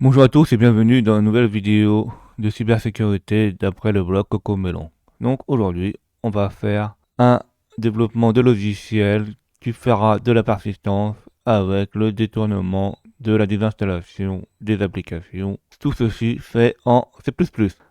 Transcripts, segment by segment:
Bonjour à tous et bienvenue dans une nouvelle vidéo de cybersécurité d'après le blog Cocomelon. Donc aujourd'hui, on va faire un développement de logiciel qui fera de la persistance avec le détournement de la désinstallation des applications. Tout ceci fait en C++.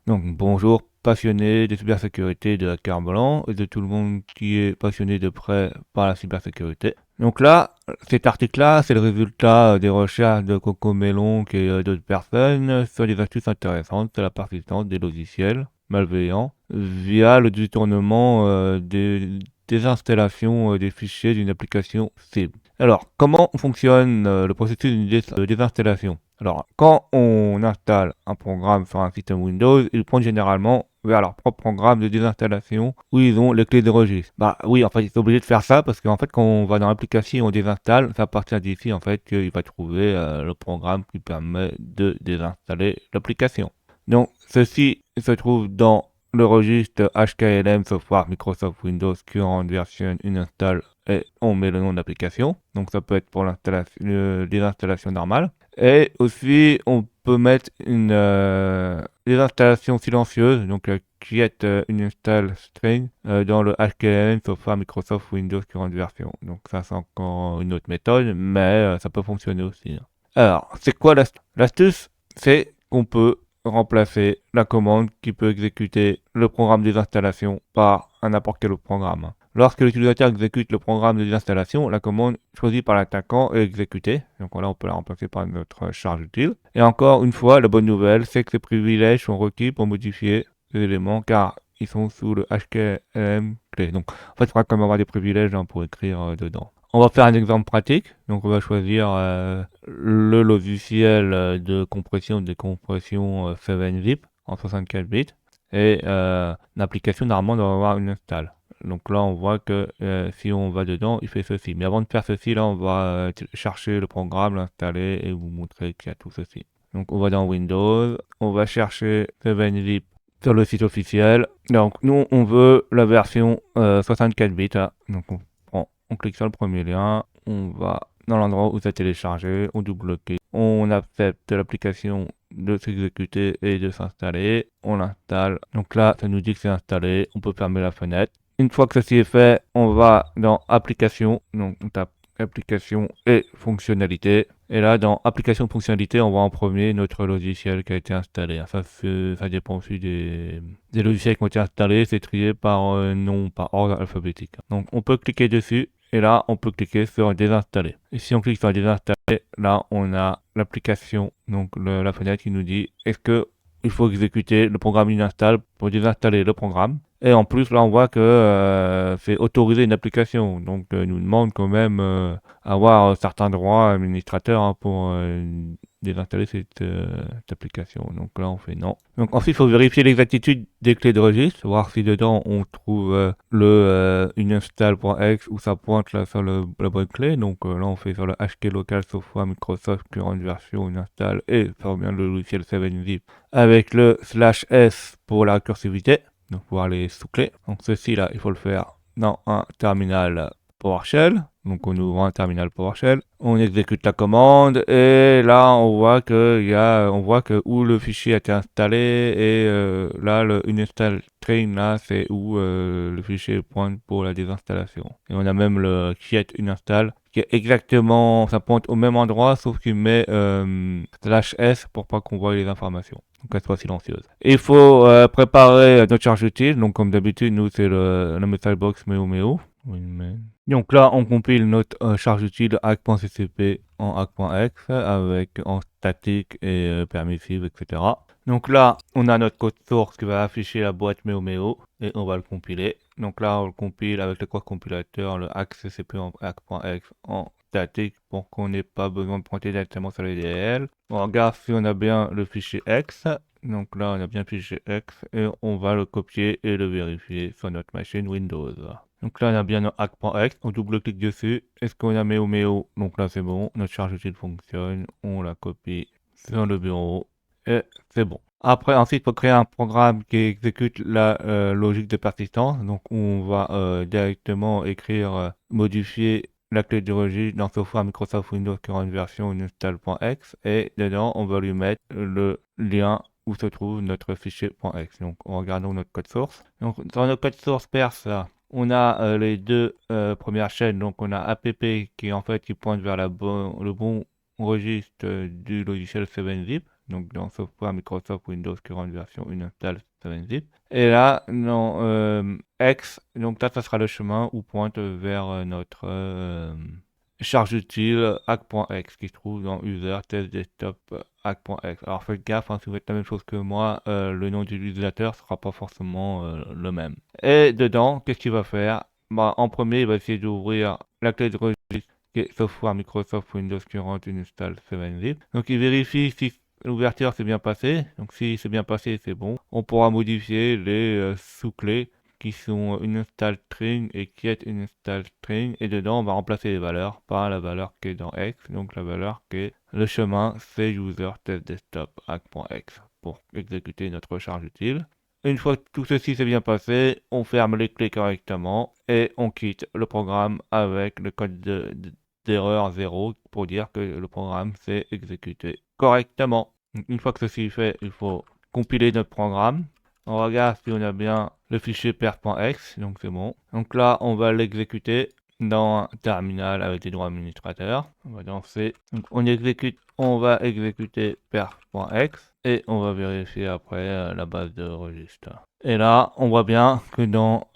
Donc bonjour passionnés de cybersécurité, de hackers blancs et de tout le monde qui est passionné de près par la cybersécurité. Donc là, cet article-là, c'est le résultat des recherches de Cocomelon et d'autres personnes sur des astuces intéressantes sur la persistance des logiciels malveillants via le détournement des installations des fichiers d'une application cible. Alors, comment fonctionne le processus de désinstallation? Alors, quand on installe un programme sur un système Windows, ils prennent généralement vers leur propre programme de désinstallation où ils ont les clés de registre. Bah oui, en fait, ils sont obligés de faire ça parce qu'en fait, quand on va dans l'application et on désinstalle, c'est à partir d'ici, en fait, qu'il va trouver le programme qui permet de désinstaller l'application. Donc, ceci se trouve dans le registre HKLM Software Microsoft Windows Current Version Uninstall et on met le nom de l'application. Donc, ça peut être pour l'installation, désinstallation normale. Et aussi, on peut mettre des installations silencieuses, donc create une install string dans le HKLM Software Microsoft Windows Current Version. Donc ça, c'est encore une autre méthode, mais ça peut fonctionner aussi. Alors, c'est quoi l'astuce? L'astuce, c'est qu'on peut remplacer la commande qui peut exécuter le programme des installations par n'importe quel autre programme. Lorsque l'utilisateur exécute le programme de désinstallation, la commande choisie par l'attaquant est exécutée. Donc là, on peut la remplacer par notre charge utile. Et encore une fois, la bonne nouvelle, c'est que ces privilèges sont requis pour modifier les éléments car ils sont sous le HKLM clé. Donc en fait, il faudra quand même avoir des privilèges pour écrire dedans. On va faire un exemple pratique. Donc on va choisir le logiciel de compression, décompression 7-zip en 64 bits. Et l'application normalement doit avoir une install. Donc là, on voit que si on va dedans, il fait ceci. Mais avant de faire ceci, là, on va chercher le programme, l'installer et vous montrer qu'il y a tout ceci. Donc on va dans Windows, on va chercher 7-zip sur le site officiel. Donc nous, on veut la version 64 bits. Hein. Donc on clique sur le premier lien, on va dans l'endroit où c'est téléchargé, on double-clique, on accepte l'application de s'exécuter et de s'installer, on l'installe. Donc là, ça nous dit que c'est installé, on peut fermer la fenêtre. Une fois que ceci est fait, on va dans application, donc on tape application et fonctionnalité. Et là, dans application et fonctionnalité, on voit en premier notre logiciel qui a été installé. Ça dépend aussi des logiciels qui ont été installés. C'est trié par nom, par ordre alphabétique. Donc, on peut cliquer dessus. Et là, on peut cliquer sur désinstaller. Et si on clique sur désinstaller, là, on a l'application, donc la fenêtre qui nous dit est-ce que il faut exécuter le programme install pour désinstaller le programme. Et en plus, là, on voit que c'est autoriser une application. Donc, il nous demande quand même avoir certains droits administrateurs hein, pour désinstaller cette application. Donc là, on fait non. Donc ensuite, il faut vérifier l'exactitude des clés de registre, voir si dedans on trouve une install.exe où ça pointe là sur la bonne clé. Donc là, on fait sur le HK local software Microsoft current version une install et ça bien le logiciel 7-zip avec le /s pour la récursivité. Donc pour les sous-clés. Donc ceci là, il faut le faire dans un terminal PowerShell. Donc on ouvre un terminal PowerShell, on exécute la commande et là on voit que où le fichier a été installé et là le uninstall string là c'est où le fichier pointe pour la désinstallation. Et on a même le create uninstall qui est exactement, ça pointe au même endroit sauf qu'il met /s pour pas qu'on voit les informations. Donc elle soit silencieuse. Et il faut préparer notre charge utile. Donc comme d'habitude, nous c'est la message box meo. Donc là, on compile notre charge utile hack.ccp en hack.exe avec en statique et permissive, etc. Donc là, on a notre code source qui va afficher la boîte meo et on va le compiler. Donc là, on le compile avec le code compilateur, le hack.ccp en hack.exe en statique pour qu'on n'ait pas besoin de pointer directement sur les DLL. On regarde si on a bien le fichier X. Donc là, on a bien le fichier X et on va le copier et le vérifier sur notre machine Windows. Donc là, on a bien notre hack.exe, on double-clique dessus. Est-ce qu'on a meo? Donc là, c'est bon. Notre charge utile fonctionne. On la copie sur le bureau et c'est bon. Après, ensuite, il faut créer un programme qui exécute la logique de persistance. Donc, on va directement écrire, modifier la clé du registre dans Software Microsoft Windows Current Version uninstall.exe et dedans on va lui mettre le lien où se trouve notre fichier .exe. Donc regardons notre code source. Donc dans notre code source perse, là, on a les deux premières chaînes. Donc on a app qui en fait qui pointe vers le bon registre du logiciel 7-zip. Donc dans Software Microsoft Windows Current Version uninstall 7-zip. Et là, dans X, donc là, ça sera le chemin où pointe vers notre charge utile hack.exe qui se trouve dans user test desktop hack.exe. Alors faites gaffe, hein, si vous faites la même chose que moi, le nom de l'utilisateur sera pas forcément le même. Et dedans, qu'est-ce qu'il va faire? Bah, en premier, il va essayer d'ouvrir la clé de registre qui est Software Microsoft Windows Current Uninstall 7-zip. Donc il vérifie si l'ouverture s'est bien passée. Donc si c'est bien passé, c'est bon. On pourra modifier les sous-clés qui sont une install string et qui est une install string. Et dedans, on va remplacer les valeurs par la valeur qui est dans X. Donc la valeur qui est le chemin, c'est user test desktop hack.exe pour exécuter notre charge utile. Une fois que tout ceci s'est bien passé, on ferme les clés correctement et on quitte le programme avec le code d'erreur 0 pour dire que le programme s'est exécuté correctement. Une fois que ceci est fait, il faut compiler notre programme. On regarde si on a bien le fichier perf.exe, donc c'est bon. Donc là, on va l'exécuter dans un terminal avec des droits administrateurs. On va dans C. Donc on va exécuter perf.exe et on va vérifier après la base de registre. Et là, on voit bien que dans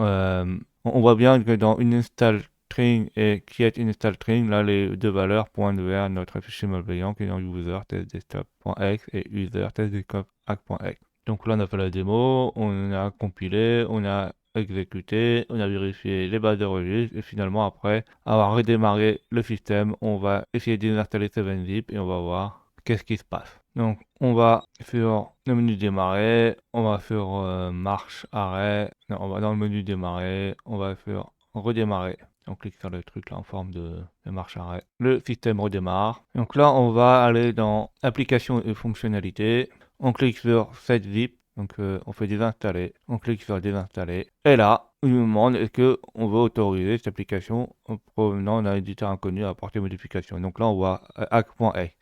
une install string et qui est une install string, là les deux valeurs pointent vers notre fichier malveillant qui est dans user test desktop.exe et user test desktop.exe. Donc là on a fait la démo, on a compilé, on a exécuté, on a vérifié les bases de registre et finalement après avoir redémarré le système, on va essayer de désinstaller 7-zip et on va voir qu'est-ce qui se passe. Donc on va sur le menu démarrer, on va sur marche arrêt, non, on va dans le menu démarrer, on va sur redémarrer. On clique sur le truc là en forme de marche arrêt. Le système redémarre. Donc là, on va aller dans applications et fonctionnalités. On clique sur 7-zip. Donc on fait désinstaller. On clique sur désinstaller. Et là, il nous demande est-ce qu'on veut autoriser cette application provenant d'un éditeur inconnu à apporter modification. Donc là, on voit hack.exe.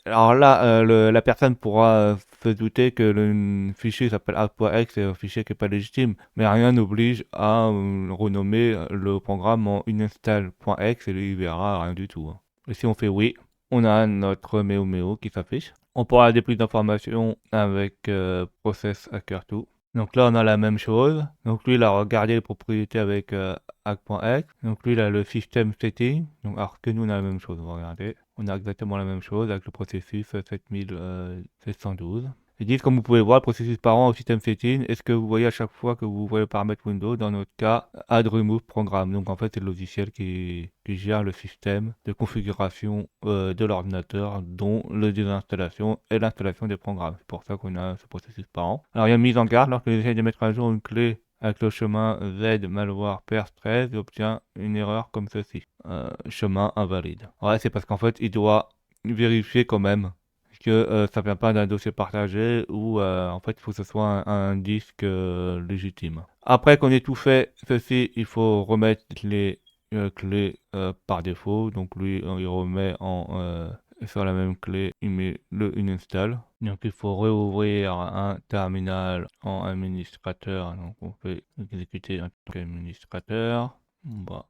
Alors là, la personne pourra se douter que le fichier s'appelle hack.exe, c'est un fichier qui n'est pas légitime, mais rien n'oblige à renommer le programme en uninstall.exe et lui il verra rien du tout. Et si on fait oui, on a notre méo qui s'affiche. On pourra avoir plus d'informations avec Process Hacker 2. Donc là, on a la même chose. Donc lui, il a regardé les propriétés avec hack.exe. Donc lui, il a le system setting. Donc alors que nous, on a la même chose. On va regarder. On a exactement la même chose avec le processus 7712. Ils disent, comme vous pouvez voir, le processus parent au système setting. Est-ce que vous voyez à chaque fois que vous voyez le paramètre Windows, dans notre cas, add remove programme. Donc en fait, c'est le logiciel qui gère le système de configuration de l'ordinateur, dont la désinstallation et l'installation des programmes. C'est pour ça qu'on a ce processus parent. Alors il y a une mise en garde lorsque j'essaie de mettre à jour une clé avec le chemin Z malware pers 13, j'obtiens une erreur comme ceci. Chemin invalide. Ouais, c'est parce qu'en fait, il doit vérifier quand même que ça vient pas d'un dossier partagé ou en fait il faut que ce soit un disque légitime. Après qu'on ait tout fait ceci, il faut remettre les clés par défaut. Donc lui il remet sur la même clé, il met le uninstall. Donc il faut réouvrir un terminal en administrateur. Donc on fait exécuter un truc administrateur. Bah,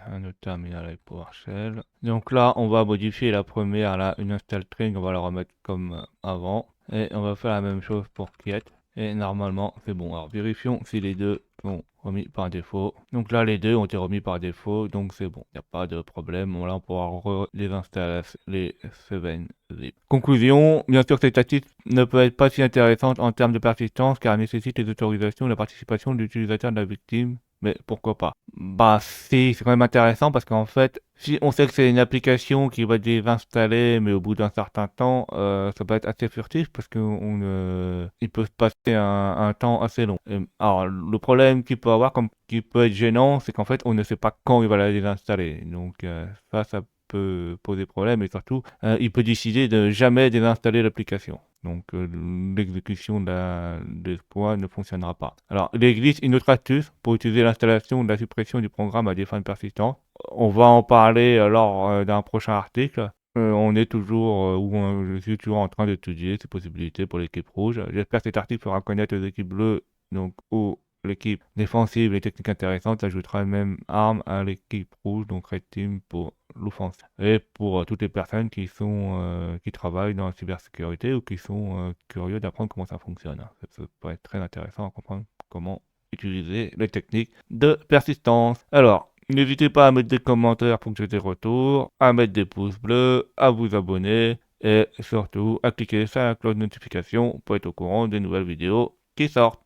un autre terminal avec PowerShell. Donc là, on va modifier la première, là, une install string, on va la remettre comme avant. Et on va faire la même chose pour Kiet. Et normalement, c'est bon. Alors vérifions si les deux sont remis par défaut. Donc là, les deux ont été remis par défaut, donc c'est bon. Il n'y a pas de problème. Là, on pourra les installer les 7-zip. Conclusion, bien sûr, cette statistique ne peut être pas si intéressante en termes de persistance car elle nécessite les autorisations et la participation de l'utilisateur de la victime. Mais pourquoi pas? Bah si, c'est quand même intéressant parce qu'en fait, si on sait que c'est une application qui va désinstaller, mais au bout d'un certain temps, ça peut être assez furtif parce il peut se passer un temps assez long. Alors le problème qu'il peut avoir, qui peut être gênant, c'est qu'en fait on ne sait pas quand il va la désinstaller. Donc ça peut poser problème et surtout, il peut décider de jamais désinstaller l'application. Donc l'exécution de l'exploit ne fonctionnera pas. Alors il existe une autre astuce pour utiliser l'installation ou la suppression du programme à des fins de persistance. On va en parler lors d'un prochain article. On est toujours, je suis toujours en train d'étudier ces possibilités pour l'équipe rouge. J'espère que cet article fera connaître aux équipes bleues, donc aux l'équipe défensive, les techniques intéressantes, ajoutera même arme à l'équipe rouge, donc Red Team pour l'offense. Et pour toutes les personnes qui travaillent dans la cybersécurité ou qui sont curieux d'apprendre comment ça fonctionne. Ça peut être très intéressant à comprendre comment utiliser les techniques de persistance. Alors, n'hésitez pas à mettre des commentaires pour que j'ai des retours, à mettre des pouces bleus, à vous abonner et surtout à cliquer sur la cloche de notification pour être au courant des nouvelles vidéos qui sortent.